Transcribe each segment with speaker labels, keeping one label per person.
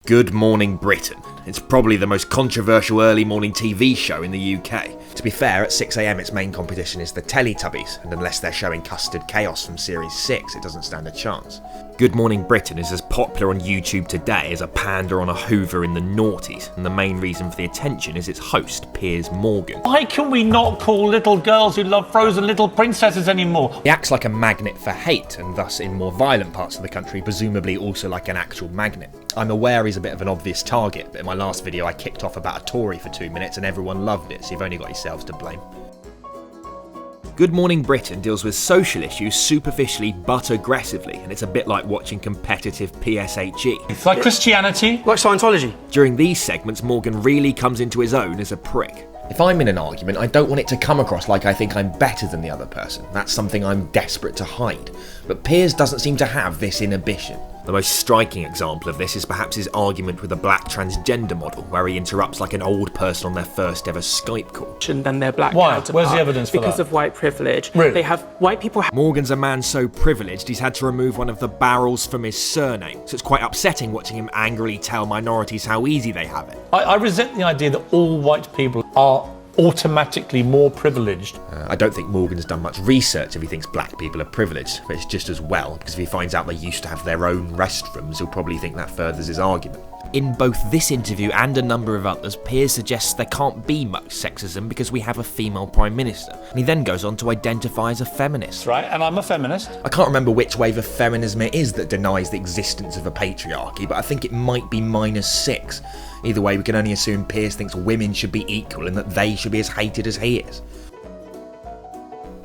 Speaker 1: Good Morning Britain. It's probably the most controversial early morning TV show in the UK. To be fair, at 6 AM its main competition is the Teletubbies, and unless they're showing Custard Chaos from Series 6, it doesn't stand a chance. Good Morning Britain is as popular on YouTube today as a panda on a Hoover in the noughties, and the main reason for the attention is its host, Piers Morgan.
Speaker 2: Why can we not call little girls who love Frozen little princesses anymore?
Speaker 1: He acts like a magnet for hate, and thus in more violent parts of the country, presumably also like an actual magnet. I'm aware he's a bit of an obvious target, but in my last video I kicked off about a Tory for 2 minutes and everyone loved it, so you've only got yourselves to blame. Good Morning Britain deals with social issues superficially but aggressively, and it's a bit like watching competitive PSHE.
Speaker 2: It's like Christianity.
Speaker 3: Like Scientology.
Speaker 1: During these segments, Morgan really comes into his own as a prick. If I'm in an argument, I don't want it to come across like I think I'm better than the other person. That's something I'm desperate to hide. But Piers doesn't seem to have this inhibition. The most striking example of this is perhaps his argument with a black transgender model, where he interrupts like an old person on their first ever Skype call.
Speaker 3: And then their black
Speaker 2: Why?
Speaker 3: counterpart.
Speaker 2: Where's the evidence for
Speaker 3: Because
Speaker 2: that?
Speaker 3: of white privilege.
Speaker 2: Really?
Speaker 3: They have white people.
Speaker 1: Morgan's a man so privileged he's had to remove one of the barrels from his surname, so it's quite upsetting watching him angrily tell minorities how easy they have it.
Speaker 2: I resent the idea that all white people are automatically more privileged.
Speaker 1: I don't think Morgan's done much research if he thinks black people are privileged, but it's just as well, because if he finds out they used to have their own restrooms, he'll probably think that furthers his argument. In both this interview and a number of others, Piers suggests there can't be much sexism because we have a female Prime Minister, and he then goes on to identify as a feminist.
Speaker 2: Right, and I'm a feminist.
Speaker 1: I can't remember which wave of feminism it is that denies the existence of a patriarchy, but I think it might be -6. Either way, we can only assume Piers thinks women should be equal and that they should be as hated as he is.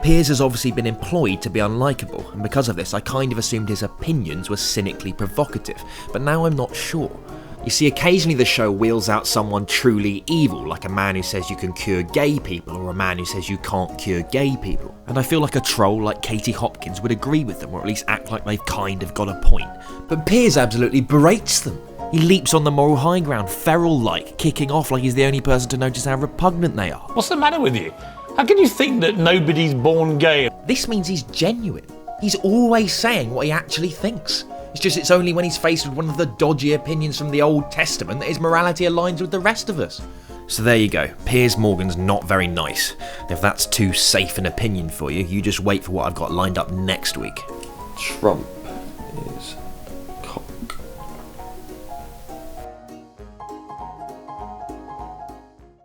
Speaker 1: Piers has obviously been employed to be unlikable, and because of this I kind of assumed his opinions were cynically provocative, but now I'm not sure. You see, occasionally the show wheels out someone truly evil, like a man who says you can cure gay people, or a man who says you can't cure gay people. And I feel like a troll like Katie Hopkins would agree with them, or at least act like they've kind of got a point. But Piers absolutely berates them. He leaps on the moral high ground, feral-like, kicking off like he's the only person to notice how repugnant they are.
Speaker 2: What's the matter with you? How can you think that nobody's born gay?
Speaker 1: This means he's genuine. He's always saying what he actually thinks. It's only when he's faced with one of the dodgy opinions from the Old Testament that his morality aligns with the rest of us. So there you go, Piers Morgan's not very nice. If that's too safe an opinion for you, you just wait for what I've got lined up next week.
Speaker 4: Trump.